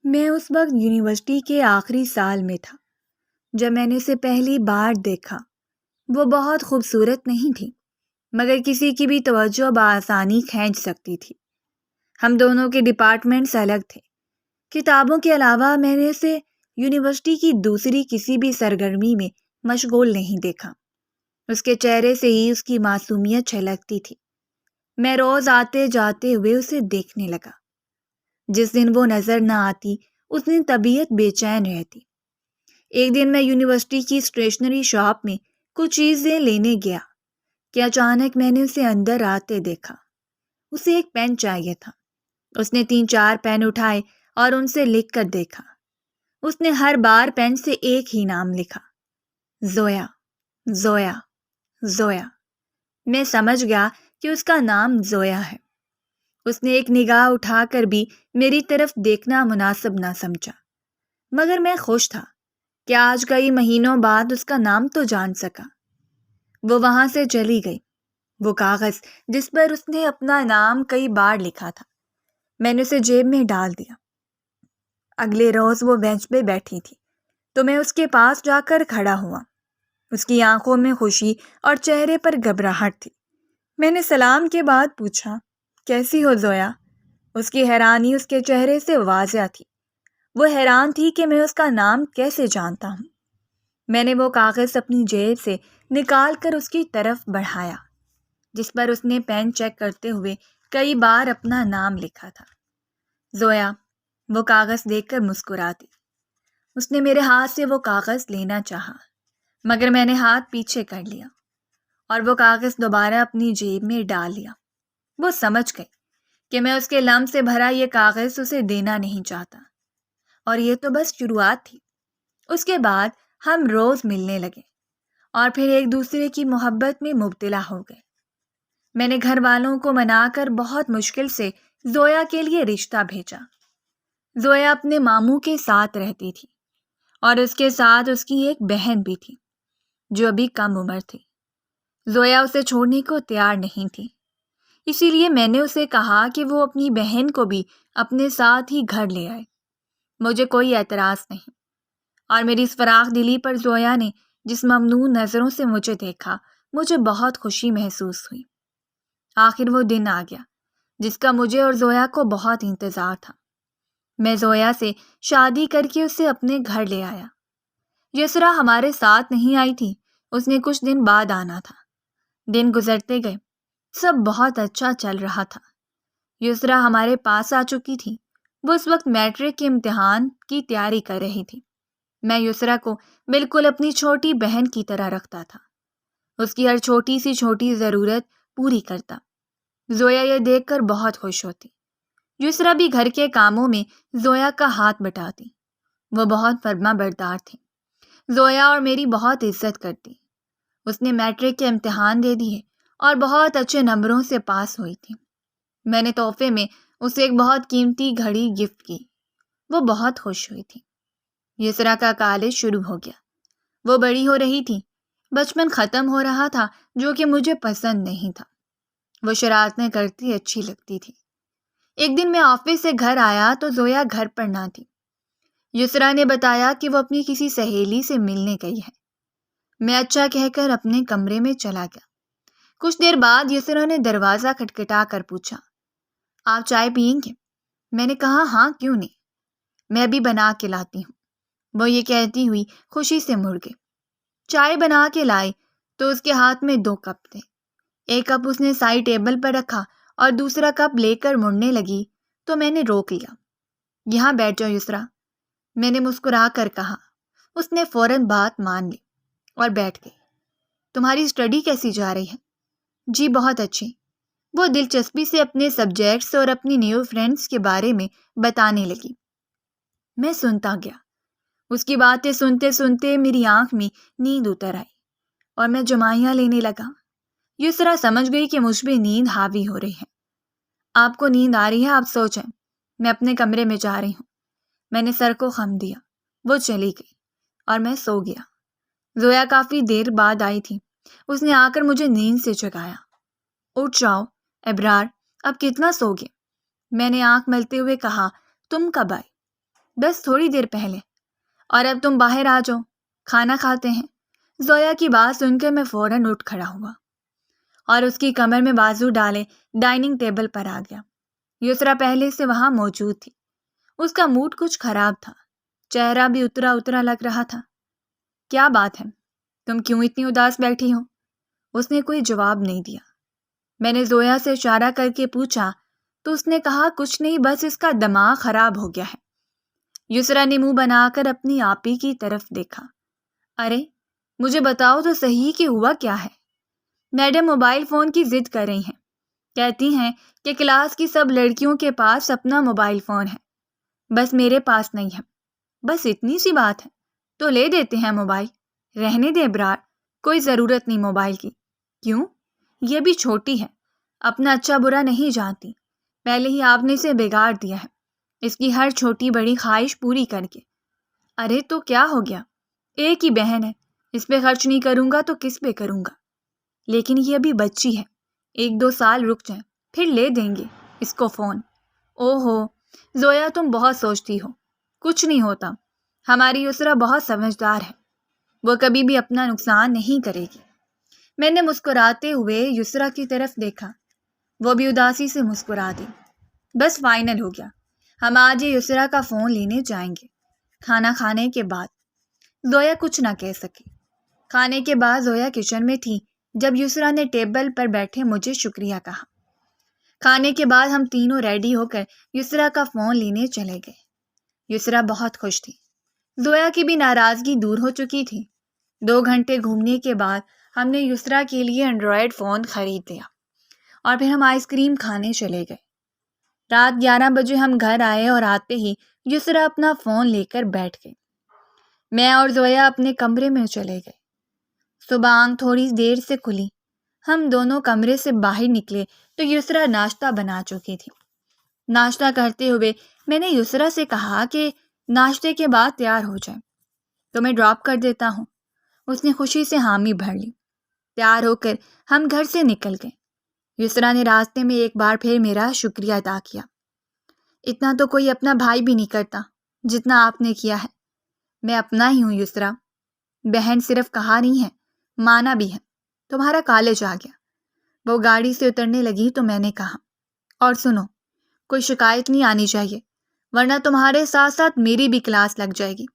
میں اس وقت یونیورسٹی کے آخری سال میں تھا جب میں نے اسے پہلی بار دیکھا۔ وہ بہت خوبصورت نہیں تھی، مگر کسی کی بھی توجہ بآسانی کھینچ سکتی تھی۔ ہم دونوں کے ڈپارٹمنٹس الگ تھے۔ کتابوں کے علاوہ میں نے اسے یونیورسٹی کی دوسری کسی بھی سرگرمی میں مشغول نہیں دیکھا۔ اس کے چہرے سے ہی اس کی معصومیت چھلکتی تھی۔ میں روز آتے جاتے ہوئے اسے دیکھنے لگا۔ جس دن وہ نظر نہ آتی اس دن طبیعت بے چین رہتی۔ ایک دن میں یونیورسٹی کی اسٹیشنری شاپ میں کچھ چیزیں لینے گیا کہ اچانک میں نے اسے اندر آتے دیکھا۔ اسے ایک پین چاہیے تھا۔ اس نے 3-4 پین اٹھائے اور ان سے لکھ کر دیکھا۔ اس نے ہر بار پین سے ایک ہی نام لکھا، زویا، زویا، زویا۔ میں سمجھ گیا کہ اس کا نام زویا ہے۔ اس نے ایک نگاہ اٹھا کر بھی میری طرف دیکھنا مناسب نہ سمجھا، مگر میں خوش تھا کہ آج کئی مہینوں بعد اس کا نام تو جان سکا۔ وہ وہاں سے چلی گئی۔ وہ کاغذ جس پر اس نے اپنا نام کئی بار لکھا تھا میں نے اسے جیب میں ڈال دیا۔ اگلے روز وہ بینچ پہ بیٹھی تھی تو میں اس کے پاس جا کر کھڑا ہوا۔ اس کی آنکھوں میں خوشی اور چہرے پر گھبراہٹ تھی۔ میں نے سلام کے بعد پوچھا، کیسی ہو زویا؟ اس کی حیرانی اس کے چہرے سے واضح تھی۔ وہ حیران تھی کہ میں اس کا نام کیسے جانتا ہوں۔ میں نے وہ کاغذ اپنی جیب سے نکال کر اس کی طرف بڑھایا جس پر اس نے پین چیک کرتے ہوئے کئی بار اپنا نام لکھا تھا۔ زویا وہ کاغذ دیکھ کر مسکراتی۔ اس نے میرے ہاتھ سے وہ کاغذ لینا چاہا، مگر میں نے ہاتھ پیچھے کر لیا اور وہ کاغذ دوبارہ اپنی جیب میں ڈال لیا۔ وہ سمجھ گئی کہ میں اس کے لمس سے بھرا یہ کاغذ اسے دینا نہیں چاہتا، اور یہ تو بس شروعات تھی۔ اس کے بعد ہم روز ملنے لگے اور پھر ایک دوسرے کی محبت میں مبتلا ہو گئے۔ میں نے گھر والوں کو منا کر بہت مشکل سے زویا کے لیے رشتہ بھیجا۔ زویا اپنے ماموں کے ساتھ رہتی تھی اور اس کے ساتھ اس کی ایک بہن بھی تھی جو ابھی کم عمر تھی۔ زویا اسے چھوڑنے کو تیار نہیں تھی، اسی لیے میں نے اسے کہا کہ وہ اپنی بہن کو بھی اپنے ساتھ ہی گھر لے آئے۔ مجھے کوئی اعتراض نہیں، اور میری اس فراخ دلی پر زویا نے جس ممنون نظروں سے مجھے دیکھا، مجھے بہت خوشی محسوس ہوئی۔ آخر وہ دن آ گیا جس کا مجھے اور زویا کو بہت انتظار تھا۔ میں زویا سے شادی کر کے اسے اپنے گھر لے آیا۔ یسرا ہمارے ساتھ نہیں آئی تھی، اس نے کچھ دن بعد آنا تھا۔ دن گزرتے گئے، سب بہت اچھا چل رہا تھا۔ یسرا ہمارے پاس آ چکی تھی۔ وہ اس وقت میٹرک کے امتحان کی تیاری کر رہی تھی۔ میں یسرا کو بالکل اپنی چھوٹی بہن کی طرح رکھتا تھا، اس کی ہر چھوٹی سی چھوٹی ضرورت پوری کرتا۔ زویا یہ دیکھ کر بہت خوش ہوتی۔ یسرا بھی گھر کے کاموں میں زویا کا ہاتھ بٹاتی۔ وہ بہت فرما بردار تھی، زویا اور میری بہت عزت کرتی۔ اس نے میٹرک کے امتحان دے دیے اور بہت اچھے نمبروں سے پاس ہوئی تھی۔ میں نے تحفے میں اسے ایک بہت قیمتی گھڑی گفٹ کی۔ وہ بہت خوش ہوئی تھی۔ یسرا کا کالج شروع ہو گیا۔ وہ بڑی ہو رہی تھی، بچپن ختم ہو رہا تھا جو کہ مجھے پسند نہیں تھا۔ وہ شرارتیں کرتی اچھی لگتی تھی۔ ایک دن میں آفس سے گھر آیا تو زویا گھر پر نہ تھی۔ یسرا نے بتایا کہ وہ اپنی کسی سہیلی سے ملنے گئی ہے۔ میں اچھا کہہ کر اپنے کمرے میں چلا گیا۔ کچھ دیر بعد یسرا نے دروازہ کھٹکھٹا کر پوچھا، آپ چائے پئیں گے؟ میں نے کہا ہاں، کیوں نہیں، میں ابھی بنا کے لاتی ہوں۔ وہ یہ کہتی ہوئی خوشی سے مڑ گئی۔ چائے بنا کے لائے تو اس کے ہاتھ میں 2 کپ تھے۔ ایک کپ اس نے سائڈ ٹیبل پر رکھا اور دوسرا کپ لے کر مڑنے لگی تو میں نے روک لیا۔ یہاں بیٹھ جاؤ یسرا، میں نے مسکرا کر کہا۔ اس نے فوراً بات مان لی اور بیٹھ گئی۔ تمہاری اسٹڈی کیسی جا رہی ہے؟ جی بہت اچھی۔ وہ دلچسپی سے اپنے سبجیکٹس اور اپنی نیو فرینڈس کے بارے میں بتانے لگی۔ میں سنتا گیا۔ اس کی باتیں سنتے سنتے میری آنکھ میں نیند اتر آئی اور میں جمائیاں لینے لگا۔ یسرا سمجھ گئی کہ مجھ پہ نیند حاوی ہو رہی ہے۔ آپ کو نیند آ رہی ہے، آپ سو جائیں، میں اپنے کمرے میں جا رہی ہوں۔ میں نے سر کو خم دیا۔ وہ چلی گئی اور میں سو گیا۔ زویا کافی دیر بعد آئی تھی۔ اس نے آ کر مجھے نیند سے جگایا۔ اٹھ جاؤ ابرار، اب کتنا سو گے؟ میں نے آنکھ ملتے ہوئے کہا، تم کب آئے؟ بس تھوڑی دیر پہلے، اور اب تم باہر آ جاؤ، کھانا کھاتے ہیں۔ زویا کی بات سن کر میں فوراً اٹھ کھڑا ہوا اور اس کی کمر میں بازو ڈالے ڈائننگ ٹیبل پر آ گیا۔ یسرا پہلے سے وہاں موجود تھی۔ اس کا موڈ کچھ خراب تھا، چہرہ بھی اترا اترا لگ رہا تھا۔ کیا بات ہے؟ تم کیوں اتنی اداس بیٹھی ہو؟ اس نے کوئی جواب نہیں دیا۔ میں نے زویا سے اشارہ کر کے پوچھا تو اس نے کہا کچھ نہیں، بس اس کا دماغ خراب ہو گیا ہے۔ یسرا نے منہ بنا کر اپنی آپی کی طرف دیکھا۔ ارے مجھے بتاؤ تو صحیح کہ ہوا کیا ہے؟ میڈم موبائل فون کی ضد کر رہی ہیں، کہتی ہیں کہ کلاس کی سب لڑکیوں کے پاس اپنا موبائل فون ہے، بس میرے پاس نہیں ہے۔ بس اتنی سی بات ہے تو لے دیتے ہیں موبائل۔ رہنے دے ابرار، کوئی ضرورت نہیں موبائل کی۔ کیوں؟ یہ بھی چھوٹی ہے، اپنا اچھا برا نہیں جانتی، پہلے ہی آپ نے اسے بگاڑ دیا ہے اس کی ہر چھوٹی بڑی خواہش پوری کر کے۔ ارے تو کیا ہو گیا؟ ایک ہی بہن ہے، اس پہ خرچ نہیں کروں گا تو کس پہ کروں گا؟ لیکن یہ ابھی بچی ہے، 1-2 سال رک جائیں پھر لے دیں گے اس کو فون۔ او ہو زویا، تم بہت سوچتی ہو۔ کچھ نہیں ہوتا، ہماری یسرا بہت سمجھدار ہے، وہ کبھی بھی اپنا نقصان نہیں کرے گی۔ میں نے مسکراتے ہوئے یسرا کی طرف دیکھا، وہ بھی اداسی سے مسکرا دی۔ بس فائنل ہو گیا، ہم آج ہی یسرا کا فون لینے جائیں گے۔ کھانا کھانے کے بعد زویا کچھ نہ کہہ سکی۔ کھانے کے بعد زویا کچن میں تھی جب یسرا نے ٹیبل پر بیٹھے مجھے شکریہ کہا۔ کھانے کے بعد ہم تینوں ریڈی ہو کر یسرا کا فون لینے چلے گئے۔ یسرا بہت خوش تھی، زویا کی بھی ناراضگی دور ہو چکی تھی۔ 2 گھنٹے گھومنے کے بعد ہم نے یسرا کے لیے اینڈرائڈ فون خرید لیا اور پھر ہم آئس کریم کھانے چلے گئے۔ رات 11 بجے ہم گھر آئے اور آتے ہی یسرا اپنا فون لے کر بیٹھ گئی۔ میں اور زویا اپنے کمرے میں چلے گئے۔ صبح آنکھ تھوڑی دیر سے کھلی، ہم دونوں کمرے سے باہر نکلے تو یسرا ناشتہ بنا چکی تھی۔ ناشتہ کرتے ہوئے میں نے یسرا سے کہا کہ ناشتے کے بعد تیار ہو جائے تو میں ڈراپ کر دیتا ہوں۔ اس نے خوشی سے حامی بھر لی۔ تیار ہو کر ہم گھر سے نکل گئے۔ یسرا نے راستے میں ایک بار پھر میرا شکریہ ادا کیا۔ اتنا تو کوئی اپنا بھائی بھی نہیں کرتا جتنا آپ نے کیا ہے۔ میں اپنا ہی ہوں یسرا، بہن صرف کہا نہیں ہے، مانا بھی ہے۔ تمہارا کالج آ گیا۔ وہ گاڑی سے اترنے لگی تو میں نے کہا، اور سنو، کوئی شکایت نہیں آنی چاہیے ورنہ تمہارے ساتھ ساتھ میری بھی کلاس لگ جائے گی۔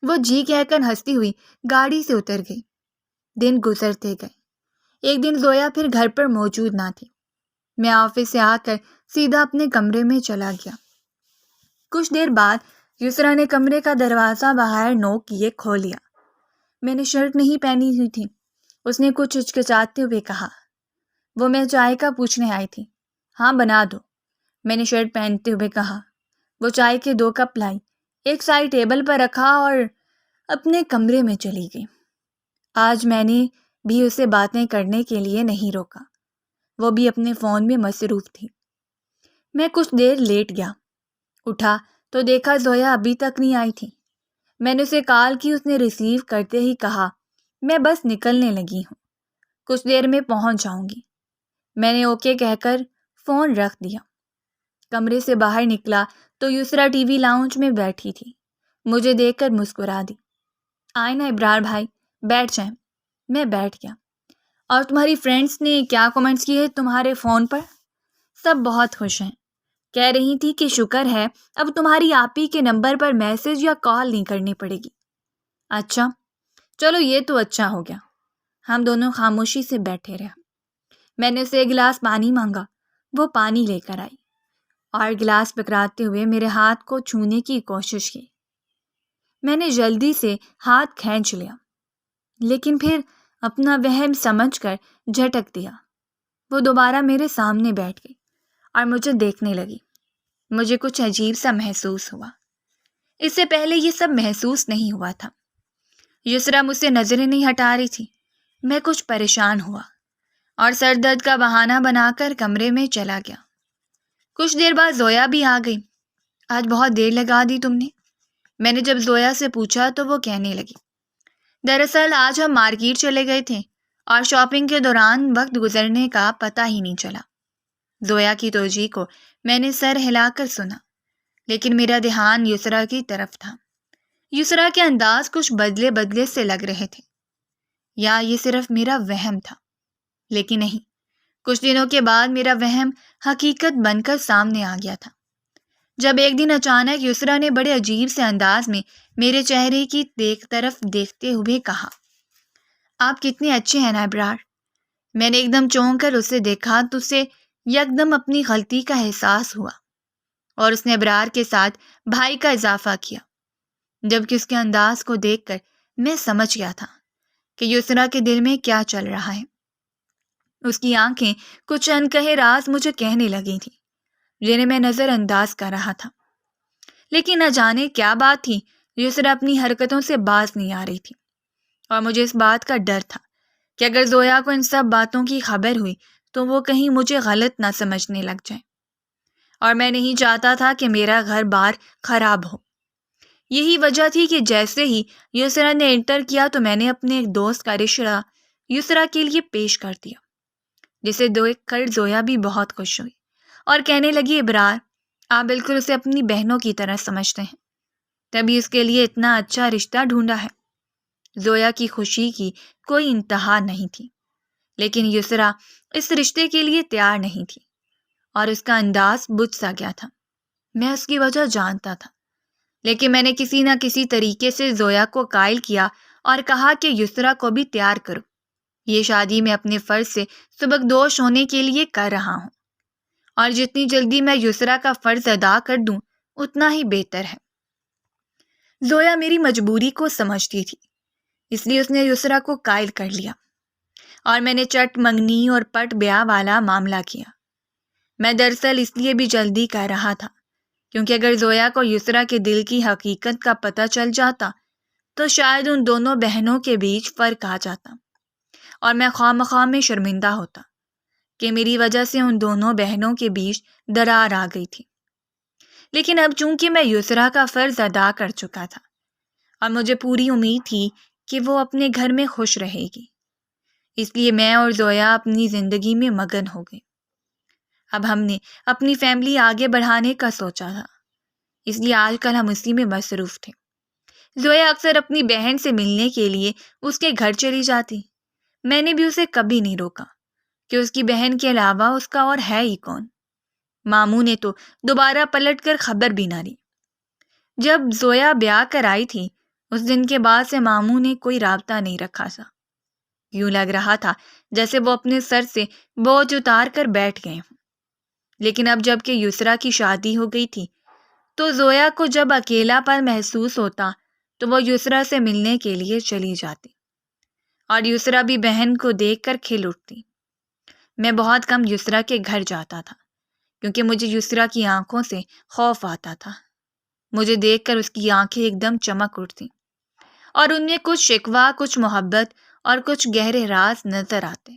وہ جی کہہ کر ہنستی ہوئی گاڑی سے اتر گئی۔ دن گزرتے گئے۔ ایک دن زویا پھر گھر پر موجود نہ تھی۔ میں آفس سے آ کر سیدھا اپنے کمرے میں چلا گیا۔ کچھ دیر بعد یسرا نے کمرے کا دروازہ باہر نوک کیے کھول لیا۔ میں نے شرٹ نہیں پہنی ہوئی تھی۔ اس نے کچھ ہچکچاتے ہوئے کہا، وہ میں چائے کا پوچھنے آئی تھی۔ ہاں بنا دو، میں نے شرٹ پہنتے ہوئے کہا۔ وہ چائے کے 2 کپ لائی، ایک سائڈ ٹیبل پر رکھا اور اپنے کمرے میں چلی گئی۔ آج میں نے بھی اسے باتیں کرنے کے لیے نہیں روکا، وہ بھی اپنے فون میں مصروف تھی۔ میں کچھ دیر لیٹ گیا، اٹھا تو دیکھا زویا ابھی تک نہیں آئی تھی۔ میں نے اسے کال کی، اس نے ریسیو کرتے ہی کہا، میں بس نکلنے لگی ہوں، کچھ دیر میں پہنچ جاؤں گی۔ میں نے اوکے کہہ کر فون رکھ دیا۔ کمرے سے باہر نکلا تو یسرا ٹی وی لاؤنج میں بیٹھی تھی، مجھے دیکھ کر مسکرا دی۔ آئے نا ابرار بھائی، بیٹھ جائیں۔ میں بیٹھ گیا۔ اور تمہاری فرینڈس نے کیا کمنٹس کیے تمہارے فون پر؟ سب بہت خوش ہیں، کہہ رہی تھی کہ شکر ہے اب تمہاری آپی کے نمبر پر میسج یا کال نہیں کرنی پڑے گی۔ اچھا چلو، یہ تو اچھا ہو گیا۔ ہم دونوں خاموشی سے بیٹھے رہے۔ میں نے اسے 1 گلاس پانی مانگا، وہ پانی لے کر آئی اور گلاس پکڑاتے ہوئے میرے ہاتھ کو چھونے کی کوشش کی۔ میں نے جلدی سے ہاتھ کھینچ لیا، لیکن پھر اپنا وہم سمجھ کر جھٹک دیا۔ وہ دوبارہ میرے سامنے بیٹھ گئی اور مجھے دیکھنے لگی۔ مجھے کچھ عجیب سا محسوس ہوا، اس سے پہلے یہ سب محسوس نہیں ہوا تھا۔ یسرا مجھ سے نظریں نہیں ہٹا رہی تھی۔ میں کچھ پریشان ہوا اور سر درد کا بہانہ بنا کر کمرے میں چلا گیا۔ کچھ دیر بعد زویا بھی آ گئی۔ آج بہت دیر لگا دی تم نے؟ میں نے جب زویا سے پوچھا تو وہ کہنے لگی، دراصل آج ہم مارکیٹ چلے گئے تھے اور شاپنگ کے دوران وقت گزرنے کا پتہ ہی نہیں چلا۔ زویا کی توجیہ کو میں نے سر ہلا کر سنا۔ لیکن میرا دھیان یسرا کی طرف تھا۔ یسرا کے انداز کچھ بدلے بدلے سے لگ رہے تھے، یا یہ صرف میرا وہم تھا؟ لیکن نہیں، کچھ دنوں کے بعد میرا وہم حقیقت بن کر سامنے آ گیا تھا، جب ایک دن اچانک یسرا نے بڑے عجیب سے انداز میں میرے چہرے کی طرف دیکھتے ہوئے کہا، آپ کتنے اچھے ہیں نا ابرار۔ میں نے ایک دم چونک کر اسے دیکھا تو اسے یکدم اپنی غلطی کا احساس ہوا، اور اس نے ابرار کے ساتھ بھائی کا اضافہ کیا، جبکہ اس کے انداز کو دیکھ کر میں سمجھ گیا تھا کہ یسرا کے دل میں کیا چل رہا ہے۔ اس کی آنکھیں کچھ انکہے راز مجھے کہنے لگی تھیں، جنہیں میں نظر انداز کر رہا تھا، لیکن نہ جانے کیا بات تھی، یسرا اپنی حرکتوں سے باز نہیں آ رہی تھی، اور مجھے اس بات کا ڈر تھا کہ اگر زویا کو ان سب باتوں کی خبر ہوئی تو وہ کہیں مجھے غلط نہ سمجھنے لگ جائے، اور میں نہیں چاہتا تھا کہ میرا گھر بار خراب ہو۔ یہی وجہ تھی کہ جیسے ہی یسرا نے انٹر کیا تو میں نے اپنے ایک دوست کا رشتہ یسرا کے لیے پیش کر دیا، جسے دیکھ کر زویا بھی بہت خوش ہوئی اور کہنے لگی، ابرار، آپ بالکل اسے اپنی بہنوں کی طرح سمجھتے ہیں، تبھی اس کے لیے اتنا اچھا رشتہ ڈھونڈا ہے۔ زویا کی خوشی کی کوئی انتہا نہیں تھی، لیکن یسرا اس رشتے کے لیے تیار نہیں تھی، اور اس کا انداز بجھ سا گیا تھا۔ میں اس کی وجہ جانتا تھا، لیکن میں نے کسی نہ کسی طریقے سے زویا کو قائل کیا اور کہا کہ یسرا کو بھی تیار کرو، یہ شادی میں اپنے فرض سے سبکدوش ہونے کے لیے کر رہا ہوں، اور جتنی جلدی میں یسرا کا فرض ادا کر دوں اتنا ہی بہتر ہے۔ زویا میری مجبوری کو سمجھتی تھی، اس لیے اس نے یسرا کو قائل کر لیا، اور میں نے چٹ منگنی اور پٹ بیاہ والا معاملہ کیا۔ میں دراصل اس لیے بھی جلدی کر رہا تھا کیونکہ اگر زویا کو یسرا کے دل کی حقیقت کا پتہ چل جاتا تو شاید ان دونوں بہنوں کے بیچ فرق آ جاتا، اور میں خواہ مخواہ میں شرمندہ ہوتا کہ میری وجہ سے ان دونوں بہنوں کے بیچ درار آ گئی تھی۔ لیکن اب چونکہ میں یسرا کا فرض ادا کر چکا تھا اور مجھے پوری امید تھی کہ وہ اپنے گھر میں خوش رہے گی، اس لیے میں اور زویا اپنی زندگی میں مگن ہو گئے۔ اب ہم نے اپنی فیملی آگے بڑھانے کا سوچا تھا، اس لیے آج کل ہم اسی میں مصروف تھے۔ زویا اکثر اپنی بہن سے ملنے کے لیے اس کے گھر چلی جاتی، میں نے بھی اسے کبھی نہیں روکا کہ اس کی بہن کے علاوہ اس کا اور ہے ہی کون۔ ماموں نے تو دوبارہ پلٹ کر خبر بھی نہ لی۔ جب زویا بیاہ کر آئی تھی اس دن کے بعد سے ماموں نے کوئی رابطہ نہیں رکھا تھا، یوں لگ رہا تھا جیسے وہ اپنے سر سے بوجھ اتار کر بیٹھ گئے ہوں۔ لیکن اب جب کہ یسرا کی شادی ہو گئی تھی تو زویا کو جب اکیلا پن محسوس ہوتا تو وہ یسرا سے ملنے کے لیے چلی جاتی، اور یسرا بھی بہن کو دیکھ کر کھل اٹھتی۔ میں بہت کم یسرا کے گھر جاتا تھا کیونکہ مجھے یسرا کی آنکھوں سے خوف آتا تھا۔ مجھے دیکھ کر اس کی آنکھیں ایک دم چمک اٹھتی، اور ان میں کچھ شکوہ، کچھ محبت اور کچھ گہرے راز نظر آتے،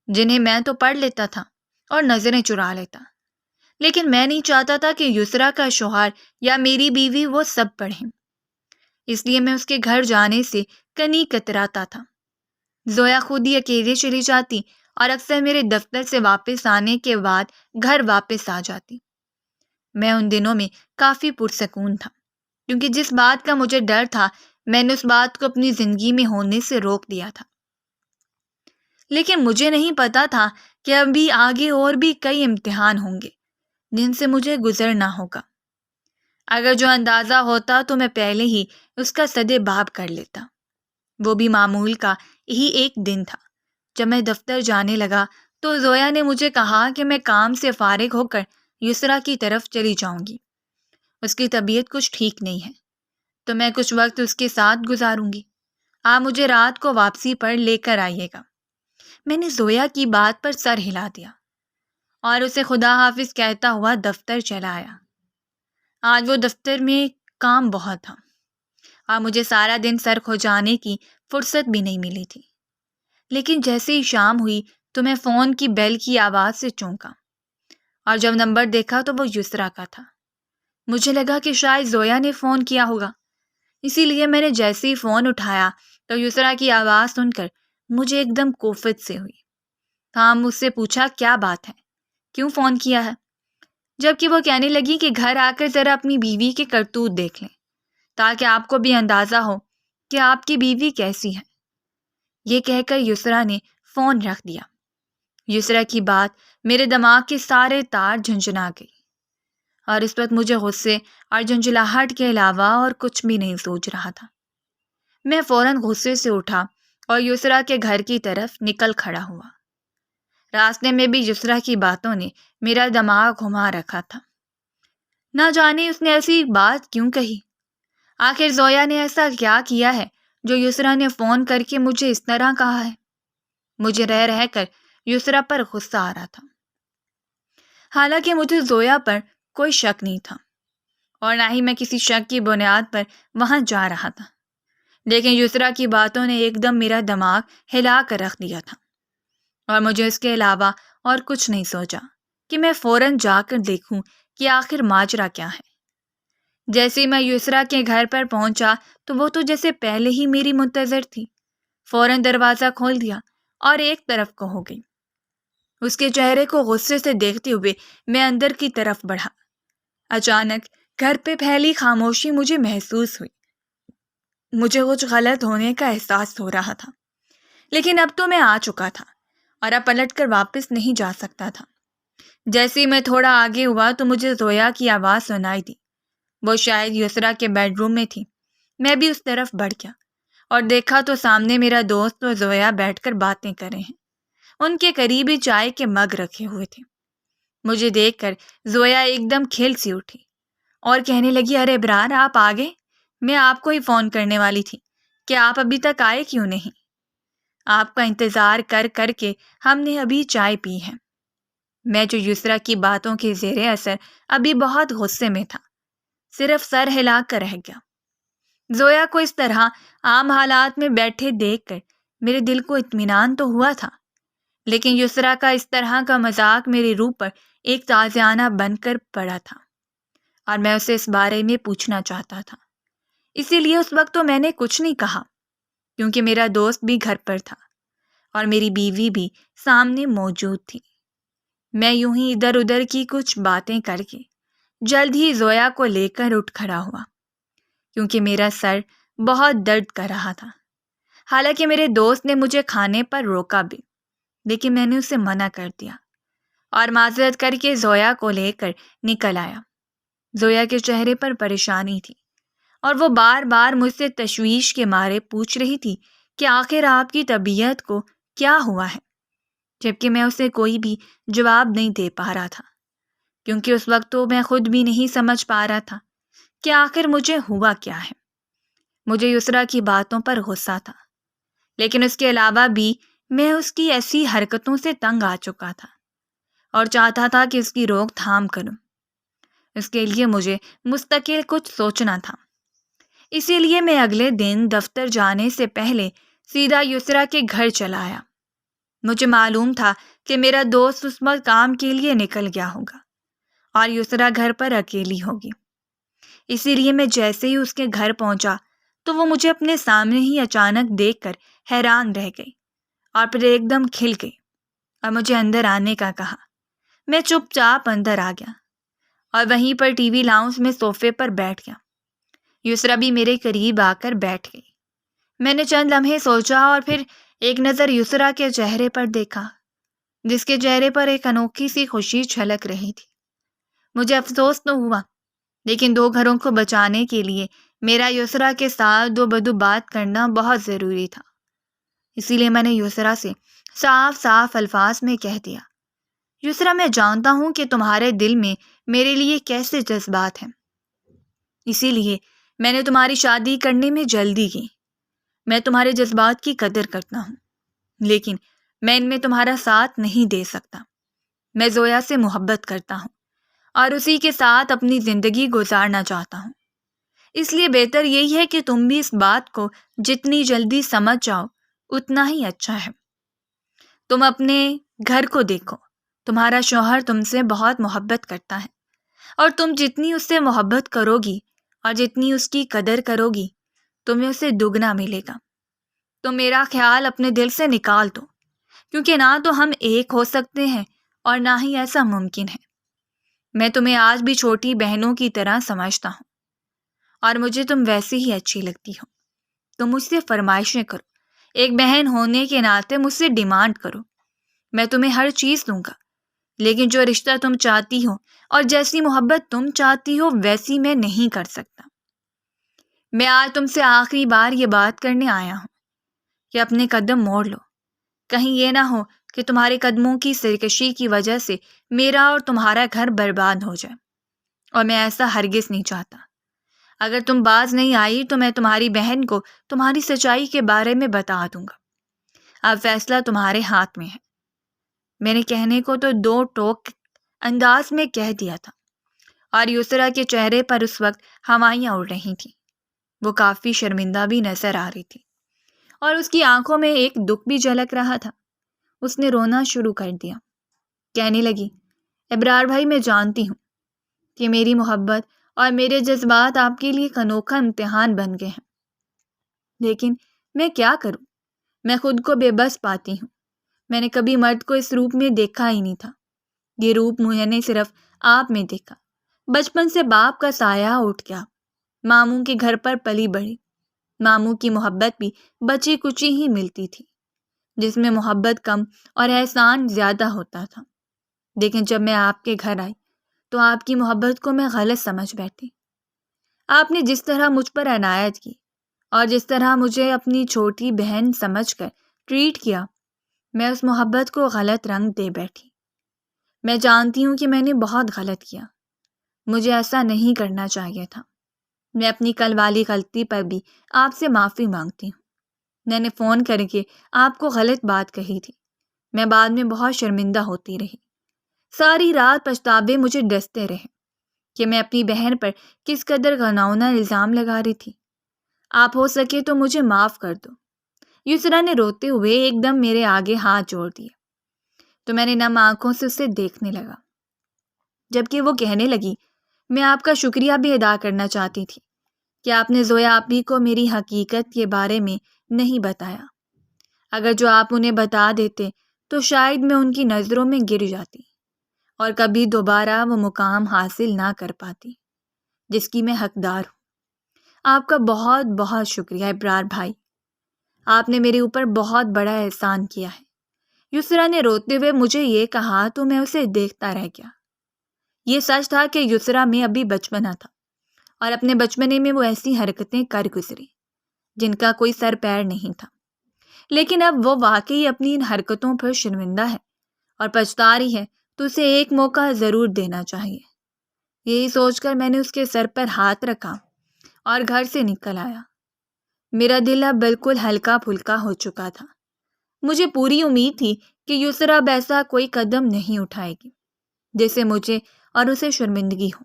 جنہیں میں تو پڑھ لیتا تھا اور نظریں چرا لیتا، لیکن میں نہیں چاہتا تھا کہ یسرا کا شوہر یا میری بیوی وہ سب پڑھیں، اس لیے میں اس کے گھر جانے سے کنی کتراتا تھا۔ زویا خود ہی اکیلے چلی جاتی اور اکثر میرے دفتر سے واپس آنے کے بعد گھر واپس آ جاتی۔ میں ان دنوں میں کافی پرسکون تھا کیونکہ جس بات کا مجھے ڈر تھا میں نے اس بات کو اپنی زندگی میں ہونے سے روک دیا تھا۔ لیکن مجھے نہیں پتا تھا کہ ابھی آگے اور بھی کئی امتحان ہوں گے جن سے مجھے گزرنا ہوگا۔ اگر جو اندازہ ہوتا تو میں پہلے ہی اس کا سدے باب کر لیتا۔ وہ بھی معمول کا ہی ایک دن تھا۔ جب میں دفتر جانے لگا تو زویا نے مجھے کہا کہ میں کام سے فارغ ہو کر یسرا کی طرف چلی جاؤں گی، اس کی طبیعت کچھ ٹھیک نہیں ہے تو میں کچھ وقت اس کے ساتھ گزاروں گی، آپ مجھے رات کو واپسی پر لے کر آئیے گا۔ میں نے زویا کی بات پر سر ہلا دیا اور اسے خدا حافظ کہتا ہوا دفتر چلا آیا۔ آج وہ دفتر میں کام بہت تھا اور مجھے سارا دن سر کھجانے کی فرصت بھی نہیں ملی تھی، لیکن جیسے ہی شام ہوئی تو میں فون کی بیل کی آواز سے چونکا، اور جب نمبر دیکھا تو وہ یسرا کا تھا۔ مجھے لگا کہ شاید زویا نے فون کیا ہوگا، اسی لیے میں نے جیسے ہی فون اٹھایا تو یسرا کی آواز سن کر مجھے ایک دم کوفت سے ہوئی۔ ہاں، مجھ سے پوچھا کیا بات ہے، کیوں فون کیا ہے؟ جبکہ وہ کہنے لگی کہ گھر آ کر ذرا اپنی بیوی کے کرتوت دیکھ لیں تاکہ آپ کو بھی اندازہ ہو کہ آپ کی بیوی کیسی ہے۔ یہ کہہ کر یسریٰ نے فون رکھ دیا۔ یسریٰ کی بات میرے دماغ کے سارے تار جھنجھنا گئی اور اس وقت مجھے غصے اور جھنجھلاہٹ کے علاوہ اور کچھ بھی نہیں سوچ رہا تھا۔ میں فوراً غصے سے اٹھا اور یسریٰ کے گھر کی طرف نکل کھڑا ہوا۔ راستے میں بھی یسریٰ کی باتوں نے میرا دماغ گھما رکھا تھا۔ نہ جانے اس نے ایسی بات کیوں کہی۔ آخر زویا نے ایسا کیا کیا ہے جو یسریٰ نے فون کر کے مجھے اس طرح کہا ہے؟ مجھے رہ رہ کر یسریٰ پر غصہ آ رہا تھا، حالانکہ مجھے زویا پر کوئی شک نہیں تھا اور نہ ہی میں کسی شک کی بنیاد پر وہاں جا رہا تھا، لیکن یسریٰ کی باتوں نے ایک دم میرا دماغ ہلا کر رکھ دیا تھا اور مجھے اس کے علاوہ اور کچھ نہیں سوچا کہ میں فوراً جا کر دیکھوں کہ آخر ماجرا کیا ہے۔ جیسے میں یسریٰ کے گھر پر پہنچا تو وہ تو جیسے پہلے ہی میری منتظر تھی۔ فوراً دروازہ کھول دیا اور ایک طرف کو ہو گئی۔ اس کے چہرے کو غصے سے دیکھتے ہوئے میں اندر کی طرف بڑھا۔ اچانک گھر پہ پھیلی خاموشی مجھے محسوس ہوئی۔ مجھے کچھ غلط ہونے کا احساس ہو رہا تھا، لیکن اب تو میں آ چکا تھا اور اب پلٹ کر واپس نہیں جا سکتا تھا۔ جیسے ہی میں تھوڑا آگے ہوا تو مجھے زویا کی آواز سنائی دی۔ وہ شاید یسریٰ کے بیڈ روم میں تھی۔ میں بھی اس طرف بڑھ گیا اور دیکھا تو سامنے میرا دوست اور زویا بیٹھ کر باتیں کر رہے ہیں۔ ان کے قریب ہی چائے کے مگ رکھے ہوئے تھے۔ مجھے دیکھ کر زویا ایک دم کھل سی اٹھی اور کہنے لگی، ارے ابرار، آپ آ گئے؟ میں آپ کو ہی فون کرنے والی تھی کہ آپ ابھی تک آئے کیوں نہیں؟ آپ کا انتظار کر کر کے ہم نے ابھی چائے پی ہے۔ میں جو یسریٰ کی باتوں کے زیر اثر ابھی بہت غصے میں تھا، صرف سر ہلا کر رہ گیا۔ زویا کو اس طرح عام حالات میں بیٹھے دیکھ کر میرے دل کو اطمینان تو ہوا تھا، لیکن یسریٰ کا اس طرح کا مذاق میری روح پر ایک تازیانہ بن کر پڑا تھا اور میں اسے اس بارے میں پوچھنا چاہتا تھا۔ اسی لیے اس وقت تو میں نے کچھ نہیں کہا، کیونکہ میرا دوست بھی گھر پر تھا اور میری بیوی بھی سامنے موجود تھی۔ میں یوں ہی ادھر ادھر کی کچھ باتیں کر کے جلد ہی زویا کو لے کر اٹھ کھڑا ہوا، کیونکہ میرا سر بہت درد کر رہا تھا۔ حالانکہ میرے دوست نے مجھے کھانے پر روکا بھی، لیکن میں نے اسے منع کر دیا اور معذرت کر کے زویا کو لے کر نکل آیا۔ زویا کے چہرے پر پریشانی تھی اور وہ بار بار مجھ سے تشویش کے مارے پوچھ رہی تھی کہ آخر آپ کی طبیعت کو کیا ہوا ہے، جبکہ میں اسے کوئی بھی جواب نہیں دے پا رہا تھا، کیونکہ اس وقت تو میں خود بھی نہیں سمجھ پا رہا تھا کہ آخر مجھے ہوا کیا ہے۔ مجھے یسریٰ کی باتوں پر غصہ تھا، لیکن اس کے علاوہ بھی میں اس کی ایسی حرکتوں سے تنگ آ چکا تھا اور چاہتا تھا کہ اس کی روک تھام کروں۔ اس کے لیے مجھے مستقل کچھ سوچنا تھا۔ اسی لیے میں اگلے دن دفتر جانے سے پہلے سیدھا یسریٰ کے گھر چلا آیا۔ مجھے معلوم تھا کہ میرا دوست اس وقت کام کے لیے نکل گیا ہوگا اور یسریٰ گھر پر اکیلی ہوگی۔ اسی لیے میں جیسے ہی اس کے گھر پہنچا تو وہ مجھے اپنے سامنے ہی اچانک دیکھ کر حیران رہ گئی اور پھر ایک دم کھل گئی اور مجھے اندر آنے کا کہا۔ میں چپ چاپ اندر آ گیا اور وہیں پر ٹی وی لاؤنج میں صوفے پر بیٹھ گیا۔ یسریٰ بھی میرے قریب آ کر بیٹھ گئی۔ میں نے چند لمحے سوچا اور پھر ایک نظر یسریٰ کے چہرے پر دیکھا، جس کے چہرے پر ایک انوکھی سی خوشی چھلک رہی تھی۔ مجھے افسوس تو ہوا، لیکن دو گھروں کو بچانے کے لیے میرا یسریٰ کے ساتھ دو بدو بات کرنا بہت ضروری تھا۔ اسی لیے میں نے یسریٰ سے صاف صاف الفاظ میں کہہ دیا، یسریٰ، میں جانتا ہوں کہ تمہارے دل میں میرے لیے کیسے جذبات ہیں، اسی لیے میں نے تمہاری شادی کرنے میں جلدی کی۔ میں تمہارے جذبات کی قدر کرتا ہوں، لیکن میں ان میں تمہارا ساتھ نہیں دے سکتا۔ میں زویا سے محبت کرتا ہوں اور اسی کے ساتھ اپنی زندگی گزارنا چاہتا ہوں۔ اس لیے بہتر یہی ہے کہ تم بھی اس بات کو جتنی جلدی سمجھ جاؤ اتنا ہی اچھا ہے۔ تم اپنے گھر کو دیکھو، تمہارا شوہر تم سے بہت محبت کرتا ہے اور تم جتنی اس سے محبت کرو گی اور جتنی اس کی قدر کرو گی تمہیں اسے دگنا ملے گا۔ تو میرا خیال اپنے دل سے نکال دو، کیونکہ نہ تو ہم ایک ہو سکتے ہیں اور نہ ہی ایسا ممکن ہے۔ میں تمہیں آج بھی چھوٹی بہنوں کی طرح سمجھتا ہوں اور مجھے تم ویسے ہی اچھی لگتی ہو۔ تم مجھ سے فرمائشیں کرو، ایک بہن ہونے کے ناطے مجھ سے ڈیمانڈ کرو، میں تمہیں ہر چیز دوں گا، لیکن جو رشتہ تم چاہتی ہو اور جیسی محبت تم چاہتی ہو ویسی میں نہیں کر سکتا۔ میں آج تم سے آخری بار یہ بات کرنے آیا ہوں کہ اپنے قدم موڑ لو، کہیں یہ نہ ہو کہ تمہارے قدموں کی سرکشی کی وجہ سے میرا اور تمہارا گھر برباد ہو جائے، اور میں ایسا ہرگز نہیں چاہتا۔ اگر تم باز نہیں آئی تو میں تمہاری بہن کو تمہاری سچائی کے بارے میں بتا دوں گا۔ اب فیصلہ تمہارے ہاتھ میں ہے۔ میں نے کہنے کو تو دو ٹوک انداز میں کہہ دیا تھا، اور یسریٰ کے چہرے پر اس وقت ہوائیاں اڑ رہی تھیں۔ وہ کافی شرمندہ بھی نظر آ رہی تھی اور اس کی آنکھوں میں ایک دکھ بھی جھلک رہا تھا۔ اس نے رونا شروع کر دیا، کہنے لگی، ابرار بھائی، میں جانتی ہوں کہ میری محبت اور میرے جذبات آپ کے لیے ایک انوکھا امتحان بن گئے ہیں، لیکن میں کیا کروں؟ میں خود کو بے بس پاتی ہوں۔ میں نے کبھی مرد کو اس روپ میں دیکھا ہی نہیں تھا۔ یہ روپ میں نے صرف آپ میں دیکھا۔ بچپن سے باپ کا سایہ اٹھ گیا، ماموں کے گھر پر پلی بڑھی۔ ماموں کی محبت بھی بچی کچی ہی ملتی تھی، جس میں محبت کم اور احسان زیادہ ہوتا تھا۔ لیکن جب میں آپ کے گھر آئی تو آپ کی محبت کو میں غلط سمجھ بیٹھی۔ آپ نے جس طرح مجھ پر عنایت کی اور جس طرح مجھے اپنی چھوٹی بہن سمجھ کر ٹریٹ کیا، میں اس محبت کو غلط رنگ دے بیٹھی۔ میں جانتی ہوں کہ میں نے بہت غلط کیا، مجھے ایسا نہیں کرنا چاہیے تھا۔ میں اپنی کل والی غلطی پر بھی آپ سے معافی مانگتی ہوں۔ میں نے فون کر کے آپ کو غلط بات کہی تھی، میں بعد میں بہت شرمندہ ہوتی رہی۔ ساری رات پچھتاوے مجھے ڈستے رہے کہ میں اپنی بہن پر کس قدر غناؤنا الزام لگا رہی تھی۔ آپ ہو سکے تو مجھے معاف کر دو۔ یسریٰ نے روتے ہوئے ایک دم میرے آگے ہاتھ جوڑ دیے تو میں نے نم آنکھوں سے اسے دیکھنے لگا، جبکہ وہ کہنے لگی، میں آپ کا شکریہ بھی ادا کرنا چاہتی تھی کہ آپ نے زویا آپی کو میری حقیقت کے بارے میں نہیں بتایا۔ اگر جو آپ انہیں بتا دیتے تو شاید میں ان کی نظروں میں گر جاتی اور کبھی دوبارہ وہ مقام حاصل نہ کر پاتی جس کی میں حقدار ہوں۔ آپ کا بہت بہت شکریہ ابرار بھائی، آپ نے میرے اوپر بہت بڑا احسان کیا ہے۔ یسریٰ نے روتے ہوئے مجھے یہ کہا تو میں اسے دیکھتا رہ گیا۔ یہ سچ تھا کہ یسریٰ میں ابھی بچپنا تھا اور اپنے بچپنے میں وہ ایسی حرکتیں کر گزری جن کا کوئی سر پیر نہیں تھا، لیکن اب وہ واقعی اپنی ان حرکتوں پر شرمندہ ہے اور پچھتا رہی ہے تو اسے ایک موقع ضرور دینا چاہیے۔ یہی سوچ کر میں نے اس کے سر پر ہاتھ رکھا اور گھر سے نکل آیا۔ میرا دل اب بالکل ہلکا پھلکا ہو چکا تھا۔ مجھے پوری امید تھی کہ یسریٰ اب ایسا کوئی قدم نہیں اٹھائے گی جس سے مجھے اور اسے شرمندگی ہو،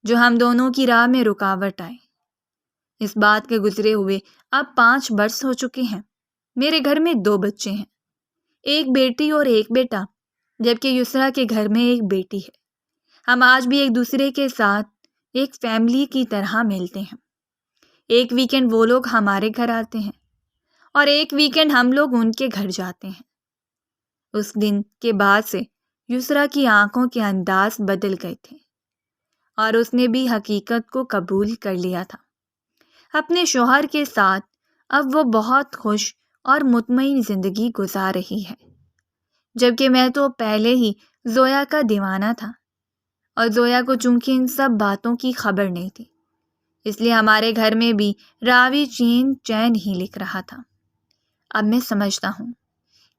جو ہم دونوں کی راہ میں رکاوٹ آئے۔ اس بات کے گزرے ہوئے اب 5 برس ہو چکے ہیں۔ میرے گھر میں 2 بچے ہیں، ایک بیٹی اور ایک بیٹا، جبکہ یسریٰ کے گھر میں ایک بیٹی ہے۔ ہم آج بھی ایک دوسرے کے ساتھ ایک فیملی کی طرح ملتے ہیں۔ ایک ویکینڈ وہ لوگ ہمارے گھر آتے ہیں اور ایک ویکینڈ ہم لوگ ان کے گھر جاتے ہیں۔ اس دن کے بعد سے یسریٰ کی آنکھوں کے انداز بدل گئے تھے اور اس نے بھی حقیقت کو قبول کر لیا تھا۔ اپنے شوہر کے ساتھ اب وہ بہت خوش اور مطمئن زندگی گزار رہی ہے، جبکہ میں تو پہلے ہی زویا کا دیوانہ تھا، اور زویا کو چونکہ ان سب باتوں کی خبر نہیں تھی، اس لیے ہمارے گھر میں بھی راوی چین ہی لکھ رہا تھا۔ اب میں سمجھتا ہوں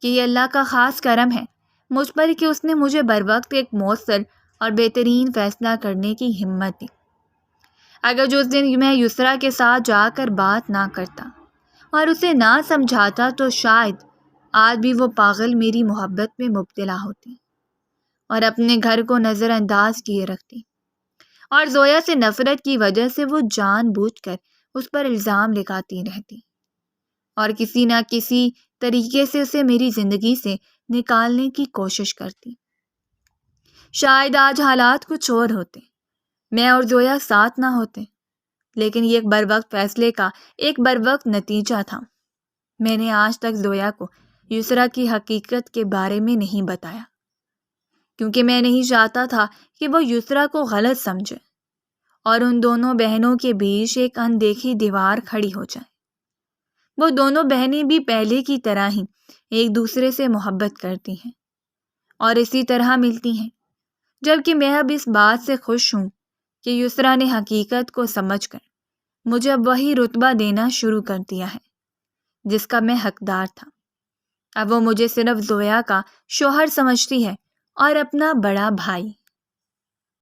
کہ یہ اللہ کا خاص کرم ہے مجھ پر کہ اس نے مجھے بروقت ایک مؤثر اور بہترین فیصلہ کرنے کی ہمت دی۔ اگر جو اس دن میں یسریٰ کے ساتھ جا کر بات نہ کرتا اور اسے نہ سمجھاتا تو شاید آج بھی وہ پاگل میری محبت میں مبتلا ہوتی اور اپنے گھر کو نظر انداز کیے رکھتی، اور زویا سے نفرت کی وجہ سے وہ جان بوجھ کر اس پر الزام لگاتی رہتی اور کسی نہ کسی طریقے سے اسے میری زندگی سے نکالنے کی کوشش کرتی۔ شاید آج حالات کچھ اور ہوتے، میں اور زویا ساتھ نہ ہوتے، لیکن یہ ایک بروقت فیصلے کا ایک بروقت نتیجہ تھا۔ میں نے آج تک زویا کو یسریٰ کی حقیقت کے بارے میں نہیں بتایا، کیونکہ میں نہیں چاہتا تھا کہ وہ یسریٰ کو غلط سمجھے اور ان دونوں بہنوں کے بیچ ایک اندیکھی دیوار کھڑی ہو جائے۔ وہ دونوں بہنیں بھی پہلے کی طرح ہی ایک دوسرے سے محبت کرتی ہیں اور اسی طرح ملتی ہیں، جبکہ میں اب اس بات سے خوش ہوں کہ یسریٰ نے حقیقت کو سمجھ کر مجھے اب وہی رتبہ دینا شروع کر دیا ہے جس کا میں حقدار تھا۔ اب وہ مجھے صرف زویا کا شوہر سمجھتی ہے اور اپنا بڑا بھائی۔